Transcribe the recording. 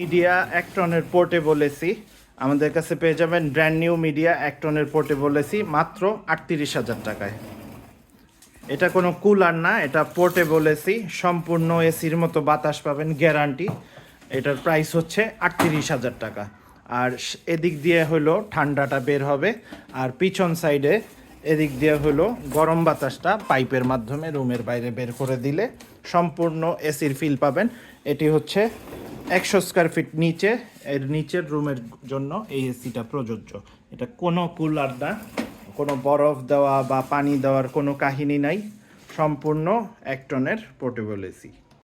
Media 1 টনের portable AC আমাদের কাছে পেয়ে যাবেন। ব্র্যান্ড নিউ মিডিয়া 1 টনের পোর্টেবল এসি মাত্র 38,000 টাকায়। এটা কোনো কুলার না, এটা পোর্টেবল এসি, সম্পূর্ণ এসির মতো বাতাস পাবেন, গ্যারান্টি। এটার প্রাইস হচ্ছে 38,000 টাকা। আর এদিক দিয়ে হলো ঠান্ডাটা বের হবে, আর পিছন সাইডে এদিক দিয়ে হলো গরম বাতাসটা পাইপের মাধ্যমে রুমের বাইরে বের করে দিলে সম্পূর্ণ এসির ফিল পাবেন। এটি হচ্ছে 100 স্কোয়ার ফিট নিচে, এর নিচের রুমের জন্য এই এসিটা প্রযোজ্য। এটা কোনো কুলার না, কোনো বরফ দেওয়া বা পানি দেওয়ার কোনো কাহিনী নাই, সম্পূর্ণ 1 টনের পোর্টেবল এসি।